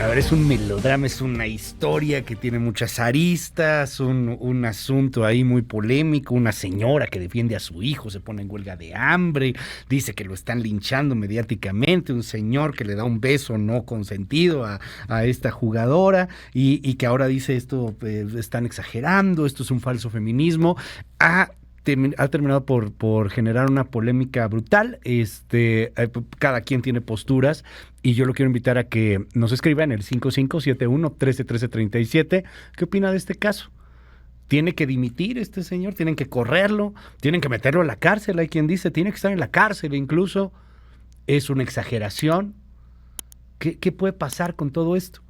A ver, es un melodrama, es una historia que tiene muchas aristas, un asunto ahí muy polémico, una señora que defiende a su hijo, se pone en huelga de hambre, dice que lo están linchando mediáticamente, un señor que le da un beso no consentido a esta jugadora y que ahora dice esto, están exagerando, esto es un falso feminismo. Ha terminado por generar una polémica brutal. Cada quien tiene posturas y yo lo quiero invitar a que nos escriba en el 5571-131337. ¿Qué opina de este caso? ¿Tiene que dimitir este señor? ¿Tienen que correrlo? ¿Tienen que meterlo a la cárcel? Hay quien dice, tiene que estar en la cárcel incluso. ¿Es una exageración? ¿Qué puede pasar con todo esto?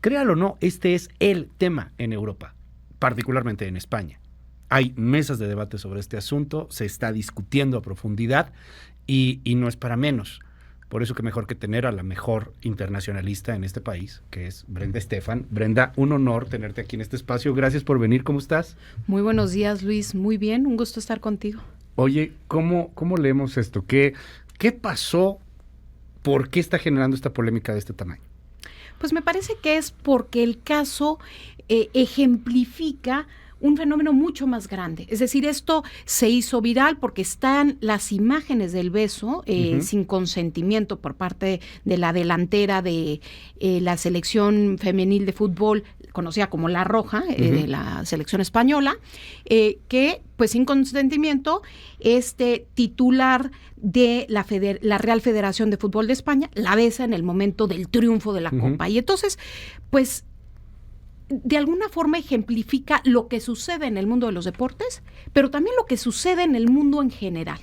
Créalo o no, este es el tema en Europa, particularmente en España. Hay mesas de debate sobre este asunto, se está discutiendo a profundidad y no es para menos. Por eso que mejor que tener a la mejor internacionalista en este país, que es Brenda Estefan. Brenda, un honor tenerte aquí en este espacio. Gracias por venir. ¿Cómo estás? Muy buenos días, Luis. Muy bien, un gusto estar contigo. Oye, ¿cómo leemos esto? ¿Qué pasó? ¿Por qué está generando esta polémica de este tamaño? Pues me parece que es porque el caso ejemplifica un fenómeno mucho más grande. Es decir, esto se hizo viral porque están las imágenes del beso sin consentimiento por parte de la delantera de la selección femenil de fútbol, conocida como La Roja, de la selección española, que pues sin consentimiento titular de la Real Federación de Fútbol de España la besa en el momento del triunfo de la Copa. Y entonces, pues de alguna forma ejemplifica lo que sucede en el mundo de los deportes, pero también lo que sucede en el mundo en general.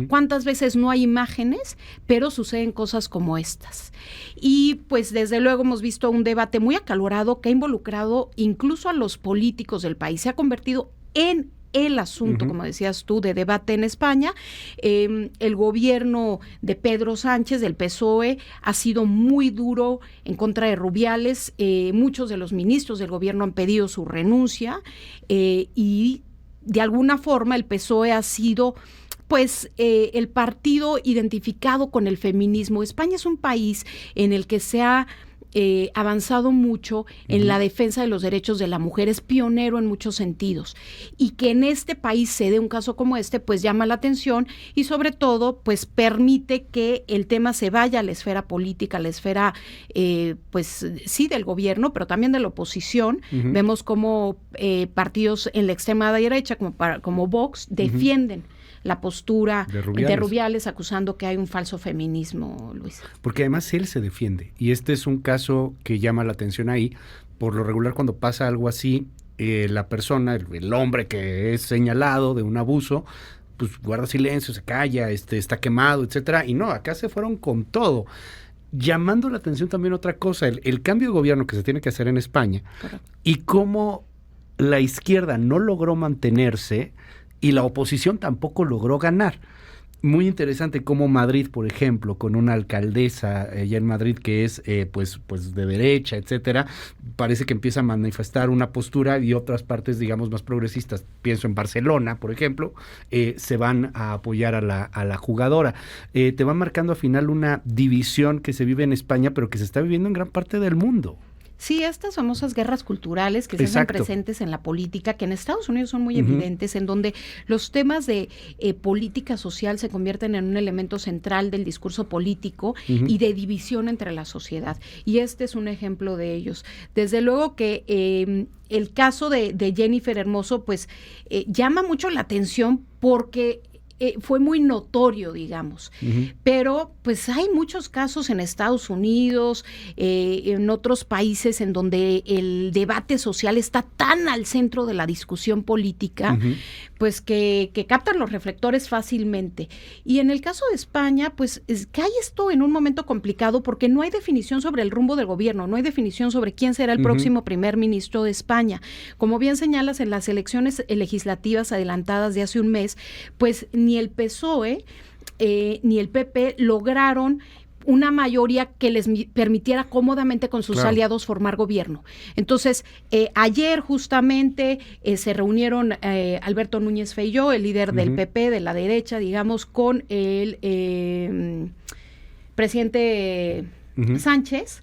¿Cuántas veces no hay imágenes, pero suceden cosas como estas? Y pues desde luego hemos visto un debate muy acalorado que ha involucrado incluso a los políticos del país. Se ha convertido en el asunto, como decías tú, de debate en España. El gobierno de Pedro Sánchez, del PSOE, ha sido muy duro en contra de Rubiales. Muchos de los ministros del gobierno han pedido su renuncia y de alguna forma el PSOE ha sido pues el partido identificado con el feminismo. España es un país en el que se ha avanzado mucho en la defensa de los derechos de la mujer, es pionero en muchos sentidos, y que en este país se dé un caso como este, pues llama la atención y sobre todo, pues permite que el tema se vaya a la esfera política, a la esfera, pues sí, del gobierno, pero también de la oposición. Vemos como partidos en la extrema derecha, como Vox, defienden la postura de Rubiales, acusando que hay un falso feminismo, Luis. Porque además él se defiende, y este es un caso que llama la atención ahí. Por lo regular, cuando pasa algo así, la persona, el hombre que es señalado de un abuso, pues guarda silencio, se calla, está quemado, etcétera, y no, acá se fueron con todo. Llamando la atención también otra cosa, el cambio de gobierno que se tiene que hacer en España. Correcto. Y cómo la izquierda no logró mantenerse y la oposición tampoco logró ganar. Muy interesante cómo Madrid, por ejemplo, con una alcaldesa allá en Madrid que es pues de derecha, etcétera, parece que empieza a manifestar una postura, y otras partes, digamos, más progresistas, pienso en Barcelona, por ejemplo, se van a apoyar a la jugadora. Te va marcando al final una división que se vive en España, pero que se está viviendo en gran parte del mundo. Sí, estas famosas guerras culturales que se hacen presentes en la política, que en Estados Unidos son muy evidentes, en donde los temas de política social se convierten en un elemento central del discurso político y de división entre la sociedad. Y este es un ejemplo de ellos. Desde luego que el caso de Jennifer Hermoso, pues llama mucho la atención porque fue muy notorio, digamos, pero pues hay muchos casos en Estados Unidos, en otros países en donde el debate social está tan al centro de la discusión política, pues que captan los reflectores fácilmente. Y en el caso de España, pues cae esto en un momento complicado porque no hay definición sobre el rumbo del gobierno, no hay definición sobre quién será el próximo primer ministro de España. Como bien señalas, en las elecciones legislativas adelantadas de hace un mes, pues ni el PSOE ni el PP lograron una mayoría que les permitiera cómodamente con sus aliados formar gobierno. Entonces, ayer justamente se reunieron Alberto Núñez Feijóo, el líder del PP, de la derecha, digamos, con el presidente Sánchez,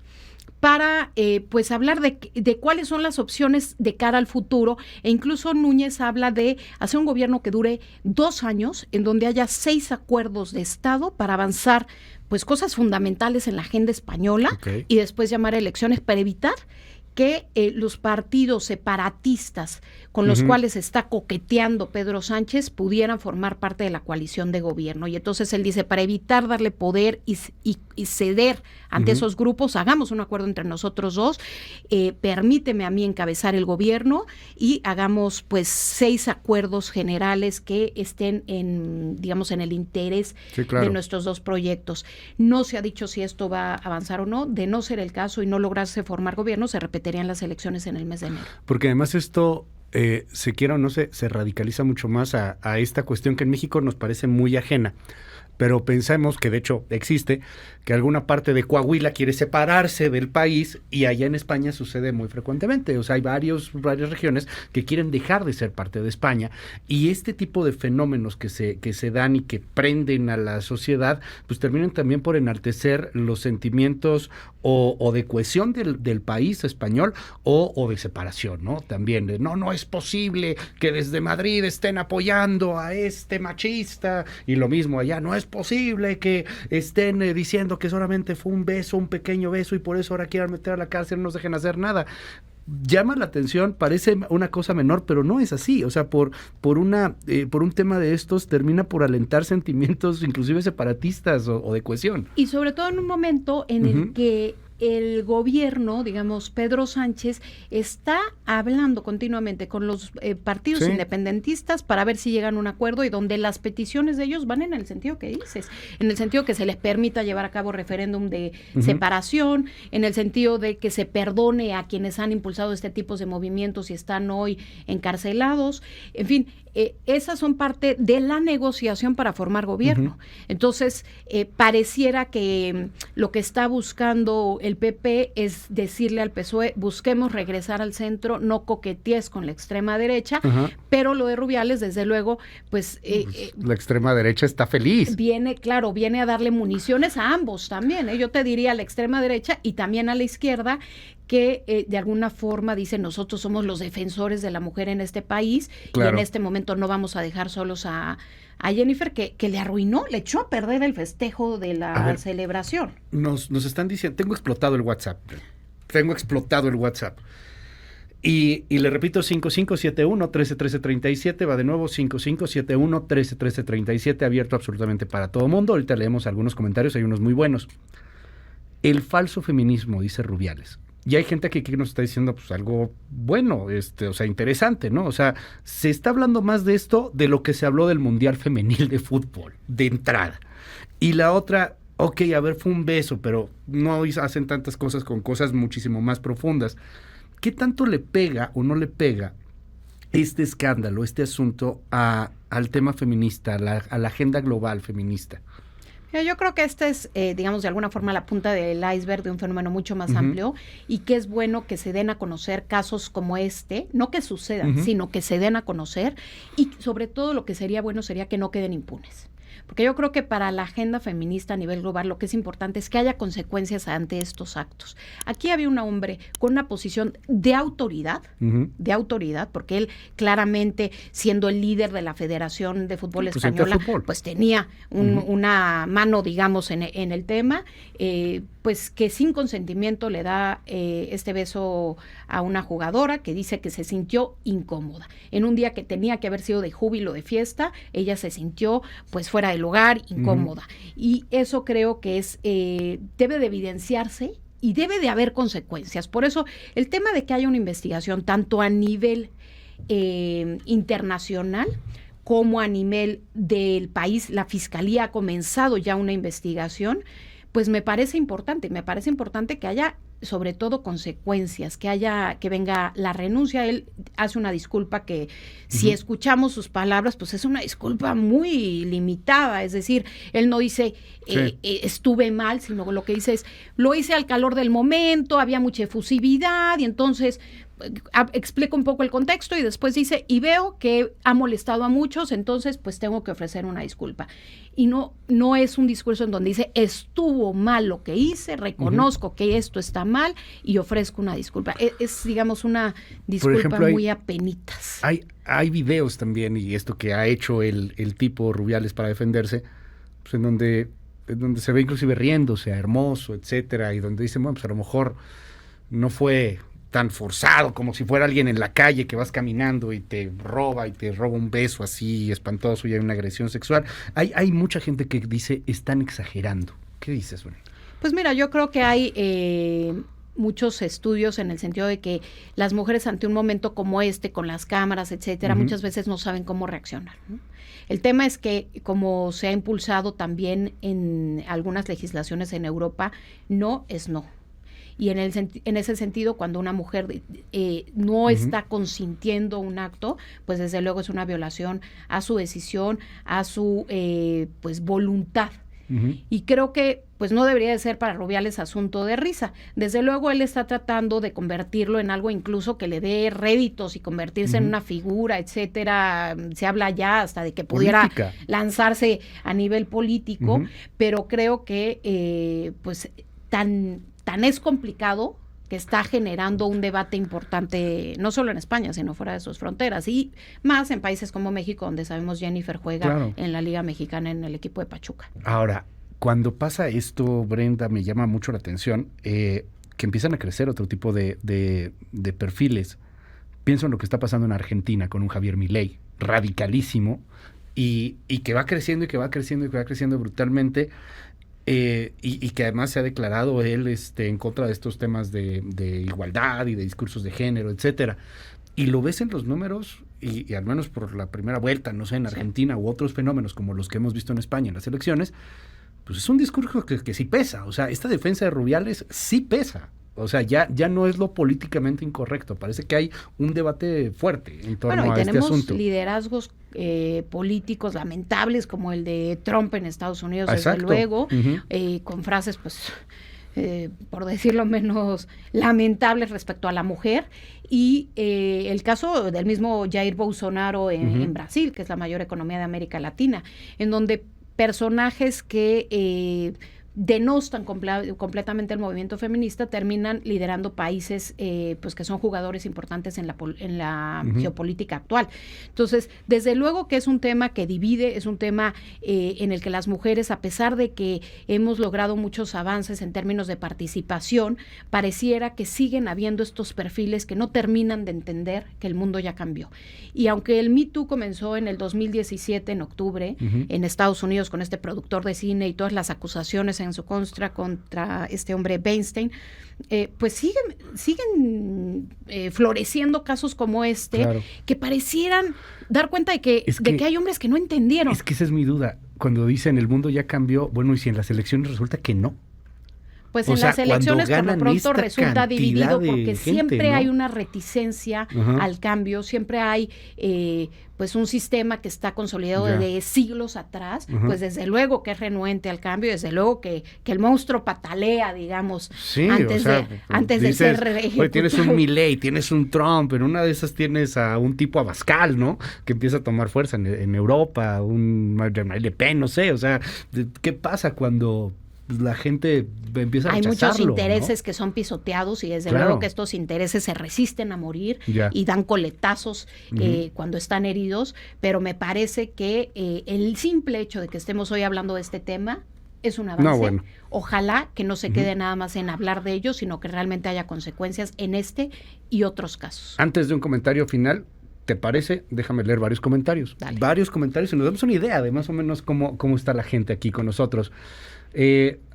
para pues hablar de cuáles son las opciones de cara al futuro, e incluso Núñez habla de hacer un gobierno que dure 2 años, en donde haya 6 acuerdos de Estado para avanzar pues cosas fundamentales en la agenda española, Okay. y después llamar a elecciones para evitar que los partidos separatistas con los cuales está coqueteando Pedro Sánchez pudieran formar parte de la coalición de gobierno. Y entonces él dice, para evitar darle poder y ceder ante esos grupos, hagamos un acuerdo entre nosotros dos, permíteme a mí encabezar el gobierno y hagamos pues 6 acuerdos generales que estén digamos, en el interés de nuestros 2 proyectos. No se ha dicho si esto va a avanzar o no. De no ser el caso y no lograrse formar gobierno, se repetirían las elecciones en el mes de enero. Porque además esto, se quiera o no, se radicaliza mucho más a esta cuestión que en México nos parece muy ajena. Pero pensemos que de hecho existe, que alguna parte de Coahuila quiere separarse del país, y allá en España sucede muy frecuentemente. O sea, hay varias regiones que quieren dejar de ser parte de España, y este tipo de fenómenos que se dan y que prenden a la sociedad, pues terminan también por enaltecer los sentimientos o de cohesión del país español o de separación, ¿no? También, no es posible que desde Madrid estén apoyando a este machista, y lo mismo allá, no es posible que estén diciendo que solamente fue un beso, un pequeño beso, y por eso ahora quieran meter a la cárcel, no nos dejen hacer nada. Llama la atención, parece una cosa menor, pero no es así. O sea, por un tema de estos termina por alentar sentimientos inclusive separatistas o de cohesión. Y sobre todo en un momento en el que el gobierno, digamos, Pedro Sánchez, está hablando continuamente con los partidos independentistas para ver si llegan a un acuerdo, y donde las peticiones de ellos van en el sentido que dices, en el sentido que se les permita llevar a cabo referéndum de separación, en el sentido de que se perdone a quienes han impulsado este tipo de movimientos y están hoy encarcelados. En fin, esas son parte de la negociación para formar gobierno. Entonces, pareciera que lo que está buscando el PP es decirle al PSOE, busquemos regresar al centro, no coquetees con la extrema derecha, pero lo de Rubiales, desde luego, pues... la extrema derecha está feliz. Viene a darle municiones a ambos también. Yo te diría a la extrema derecha y también a la izquierda, que de alguna forma dicen, nosotros somos los defensores de la mujer en este país, y en este momento no vamos a dejar solos a Jennifer, que le arruinó, le echó a perder el festejo de la celebración. Nos están diciendo, tengo explotado el WhatsApp. Y le repito, 5571-131337, va de nuevo, 5571-131337, abierto absolutamente para todo mundo. Ahorita leemos algunos comentarios, hay unos muy buenos. El falso feminismo, dice Rubiales. Y hay gente aquí que nos está diciendo pues algo bueno, o sea, interesante, ¿no? O sea, se está hablando más de esto de lo que se habló del Mundial Femenil de Fútbol, de entrada. Y la otra, ok, a ver, fue un beso, pero no hacen tantas cosas con cosas muchísimo más profundas. ¿Qué tanto le pega o no le pega este escándalo, este asunto al tema feminista, a la agenda global feminista? Yo creo que esta es, digamos, de alguna forma la punta del iceberg de un fenómeno mucho más amplio, y que es bueno que se den a conocer casos como este, no que sucedan, sino que se den a conocer, y sobre todo lo que sería bueno sería que no queden impunes. Porque yo creo que para la agenda feminista a nivel global lo que es importante es que haya consecuencias ante estos actos. Aquí había un hombre con una posición de autoridad, porque él claramente, siendo el líder de la Federación de Fútbol Española, pues tenía una mano, digamos, en el tema, pues que sin consentimiento le da este beso a una jugadora que dice que se sintió incómoda. En un día que tenía que haber sido de júbilo, de fiesta, ella se sintió pues fuera de lugar, incómoda. Y eso creo que es debe de evidenciarse y debe de haber consecuencias. Por eso el tema de que haya una investigación tanto a nivel internacional como a nivel del país, la Fiscalía ha comenzado ya una investigación, pues me parece importante que haya sobre todo consecuencias, que venga la renuncia. Él hace una disculpa que si escuchamos sus palabras, pues es una disculpa muy limitada, es decir, él no dice estuve mal, sino lo que dice es, lo hice al calor del momento, había mucha efusividad y entonces explica un poco el contexto y después dice, y veo que ha molestado a muchos, entonces pues tengo que ofrecer una disculpa. Y no es un discurso en donde dice, estuvo mal lo que hice, reconozco que esto está mal y ofrezco una disculpa. Es digamos, una disculpa, por ejemplo, muy apenitas. Hay videos también, y esto que ha hecho el tipo Rubiales para defenderse, pues en donde se ve inclusive riéndose, hermoso, etcétera, y donde dice, bueno, pues a lo mejor no fue tan forzado como si fuera alguien en la calle que vas caminando y te roba un beso así espantoso y hay una agresión sexual. Hay mucha gente que dice, están exagerando. ¿Qué dices, Bonnie? Pues mira, yo creo que hay muchos estudios en el sentido de que las mujeres ante un momento como este, con las cámaras, etcétera, muchas veces no saben cómo reaccionar, ¿no? El tema es que, como se ha impulsado también en algunas legislaciones en Europa, no es no. Y en ese sentido, cuando una mujer no está consintiendo un acto, pues desde luego es una violación a su decisión, a su pues voluntad. Y creo que pues no debería de ser para Rubiales asunto de risa. Desde luego él está tratando de convertirlo en algo incluso que le dé réditos y convertirse en una figura, etcétera. Se habla ya hasta de que pudiera lanzarse a nivel político, pero creo que pues tan es complicado que está generando un debate importante, no solo en España, sino fuera de sus fronteras, y más en países como México, donde sabemos Jennifer juega en la Liga Mexicana en el equipo de Pachuca. Ahora, cuando pasa esto, Brenda, me llama mucho la atención que empiezan a crecer otro tipo de perfiles. Pienso en lo que está pasando en Argentina con un Javier Milei, radicalísimo, y que va creciendo y que va creciendo y que va creciendo brutalmente. Y que además se ha declarado él en contra de estos temas de igualdad y de discursos de género, etcétera. Y lo ves en los números, y al menos por la primera vuelta, no sé, en Argentina u otros fenómenos como los que hemos visto en España en las elecciones, pues es un discurso que sí pesa. O sea, esta defensa de Rubiales sí pesa. O sea, ya no es lo políticamente incorrecto. Parece que hay un debate fuerte en torno a este asunto. Tenemos liderazgos políticos lamentables como el de Trump en Estados Unidos, desde luego, con frases, pues, por decirlo menos, lamentables respecto a la mujer. Y el caso del mismo Jair Bolsonaro en Brasil, que es la mayor economía de América Latina, en donde personajes que denostan completamente el movimiento feminista, terminan liderando países pues que son jugadores importantes en la geopolítica actual. Entonces, desde luego que es un tema que divide, es un tema en el que las mujeres, a pesar de que hemos logrado muchos avances en términos de participación, pareciera que siguen habiendo estos perfiles que no terminan de entender que el mundo ya cambió. Y aunque el Me Too comenzó en el 2017, en octubre, en Estados Unidos, con este productor de cine y todas las acusaciones en su contra este hombre Weinstein, pues siguen floreciendo casos como este, que parecieran dar cuenta de que hay hombres que no entendieron. Es que esa es mi duda. Cuando dicen el mundo ya cambió, bueno, y si en las elecciones resulta que no. Pues en las elecciones por lo pronto resulta dividido porque siempre hay una reticencia al cambio, siempre hay pues un sistema que está consolidado de siglos atrás, pues desde luego que es renuente al cambio, desde luego que el monstruo patalea, digamos, antes de ser ejecutado. Tienes un Milei, tienes un Trump, en una de esas tienes a un tipo Abascal, ¿no? Que empieza a tomar fuerza en Europa, un Marine Le Pen, no sé, o sea, ¿qué pasa cuando la gente empieza a rechazarlo? Hay muchos intereses, ¿no?, que son pisoteados y desde luego que estos intereses se resisten a morir y dan coletazos cuando están heridos, pero me parece que el simple hecho de que estemos hoy hablando de este tema es un avance. Ojalá que no se quede nada más en hablar de ello, sino que realmente haya consecuencias en este y otros casos. Antes de un comentario final, ¿te parece? Déjame leer varios comentarios. Dale. Varios comentarios y nos damos una idea de más o menos cómo está la gente aquí con nosotros.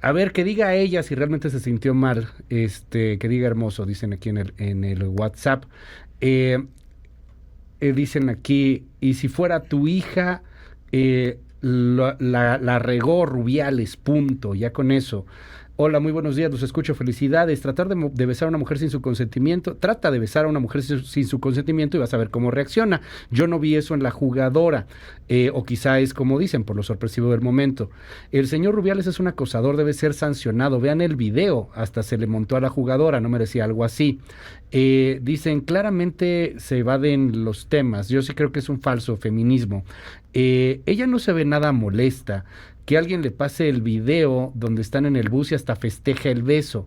A ver, que diga ella si realmente se sintió mal, que diga hermoso, dicen aquí en el WhatsApp. Dicen aquí, y si fuera tu hija, la regó Rubiales, punto, ya con eso. Hola, muy buenos días, los escucho, felicidades. Tratar de besar a una mujer sin su consentimiento, trata de besar a una mujer sin su consentimiento y vas a ver cómo reacciona. Yo no vi eso en la jugadora, o quizá es como dicen, por lo sorpresivo del momento. El señor Rubiales es un acosador, debe ser sancionado. Vean el video, hasta se le montó a la jugadora, no merecía algo así. Dicen, claramente se evaden los temas. Yo sí creo que es un falso feminismo. Ella no se ve nada molesta. Que alguien le pase el video donde están en el bus y hasta festeja el beso.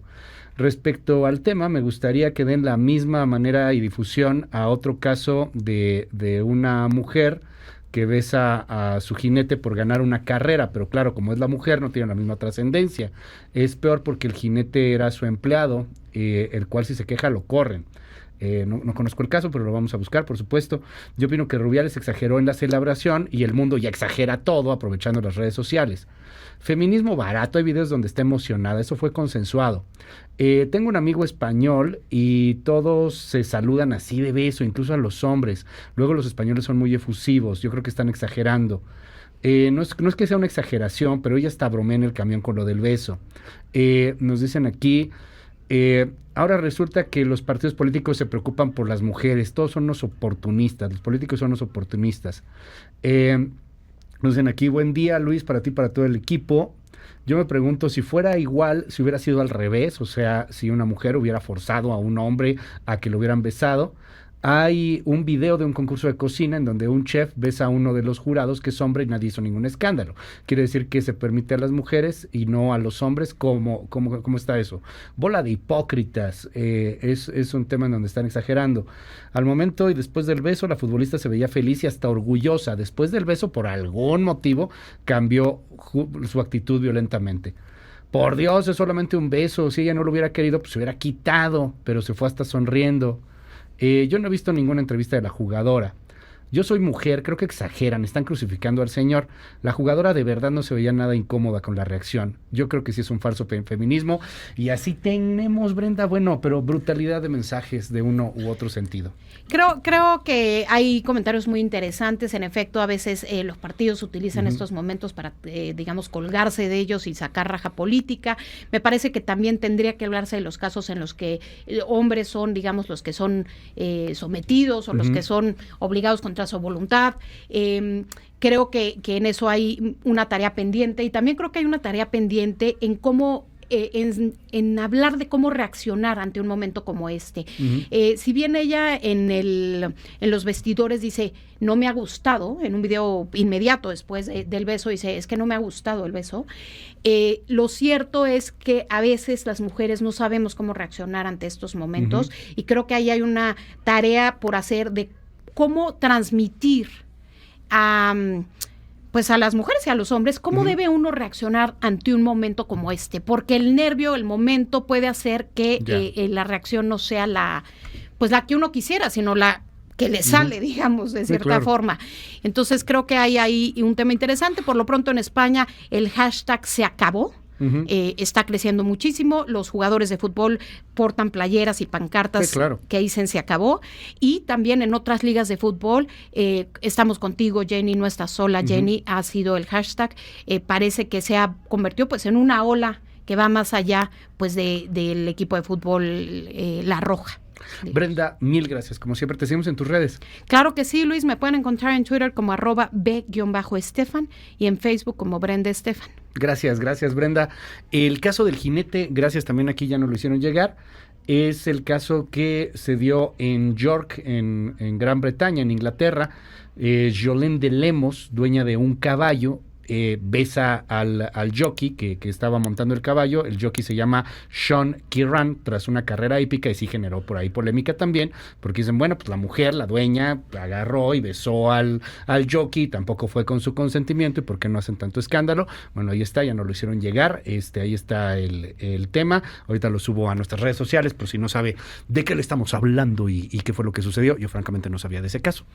Respecto al tema, me gustaría que den la misma manera y difusión a otro caso de una mujer que besa a su jinete por ganar una carrera, pero claro, como es la mujer, no tiene la misma trascendencia. Es peor porque el jinete era su empleado, el cual si se queja lo corren. No conozco el caso, pero lo vamos a buscar, por supuesto. Yo opino que Rubiales exageró en la celebración y el mundo ya exagera todo aprovechando las redes sociales. Feminismo barato, hay videos donde está emocionada, eso fue consensuado. Tengo un amigo español y todos se saludan así de beso, incluso a los hombres. Luego los españoles son muy efusivos, yo creo que están exagerando. No es que sea una exageración, pero ella está bromea en el camión con lo del beso. Nos dicen aquí... ahora resulta que los partidos políticos se preocupan por las mujeres, todos son unos oportunistas, los políticos son unos oportunistas. Nos dicen aquí, buen día Luis, para ti, para todo el equipo. Yo me pregunto si fuera igual, si hubiera sido al revés, o sea, si una mujer hubiera forzado a un hombre a que lo hubieran besado. Hay un video de un concurso de cocina en donde un chef besa a uno de los jurados que es hombre y nadie hizo ningún escándalo. Quiere decir que se permite a las mujeres y no a los hombres. ¿Cómo está eso? Bola de hipócritas. Es un tema en donde están exagerando. Al momento y después del beso, la futbolista se veía feliz y hasta orgullosa. Después del beso, por algún motivo, cambió su actitud violentamente. Por Dios, es solamente un beso. Si ella no lo hubiera querido, pues se hubiera quitado, pero se fue hasta sonriendo. Yo no he visto ninguna entrevista de la jugadora. Yo soy mujer, creo que exageran, están crucificando al señor. La jugadora de verdad no se veía nada incómoda con la reacción. Yo creo que sí es un falso feminismo. Y así tenemos, Brenda, bueno, pero brutalidad de mensajes de uno u otro sentido. Creo que hay comentarios muy interesantes. En efecto, a veces los partidos utilizan estos momentos para, digamos, colgarse de ellos y sacar raja política. Me parece que también tendría que hablarse de los casos en los que hombres son, digamos, los que son sometidos o los que son obligados contra su voluntad. Creo que en eso hay una tarea pendiente y también creo que hay una tarea pendiente en cómo en hablar de cómo reaccionar ante un momento como este. Si bien ella en los vestidores dice, no me ha gustado, en un video inmediato después del beso dice, es que no me ha gustado el beso, lo cierto es que a veces las mujeres no sabemos cómo reaccionar ante estos momentos y creo que ahí hay una tarea por hacer de cómo transmitir pues a las mujeres y a los hombres, cómo debe uno reaccionar ante un momento como este, porque el nervio, el momento puede hacer que la reacción no sea la que uno quisiera, sino la que le sale, digamos, de cierta forma. Entonces creo que hay ahí un tema interesante. Por lo pronto en España el hashtag se acabó. Está creciendo muchísimo. Los jugadores de fútbol portan playeras y pancartas que dicen se acabó, y también en otras ligas de fútbol estamos contigo, Jenny, no estás sola, Jenny ha sido el hashtag. Parece que se ha convertido pues en una ola que va más allá pues del equipo de fútbol La Roja. Brenda, mil gracias. Como siempre, te seguimos en tus redes. Claro que sí, Luis. Me pueden encontrar en Twitter como @b_Estefan y en Facebook como Brenda Estefan. Gracias, Brenda. El caso del jinete, gracias, también aquí ya nos lo hicieron llegar. Es el caso que se dio en York, en Gran Bretaña, en Inglaterra. Jolene de Lemos, dueña de un caballo, besa al jockey que estaba montando el caballo. El jockey se llama Sean Kirran, tras una carrera épica, y sí generó por ahí polémica también, porque dicen, bueno, pues la mujer, la dueña, agarró y besó al jockey, tampoco fue con su consentimiento, y por qué no hacen tanto escándalo. Bueno, ahí está, ya nos lo hicieron llegar, ahí está el tema. Ahorita lo subo a nuestras redes sociales, por si no sabe de qué le estamos hablando y qué fue lo que sucedió. Yo francamente no sabía de ese caso.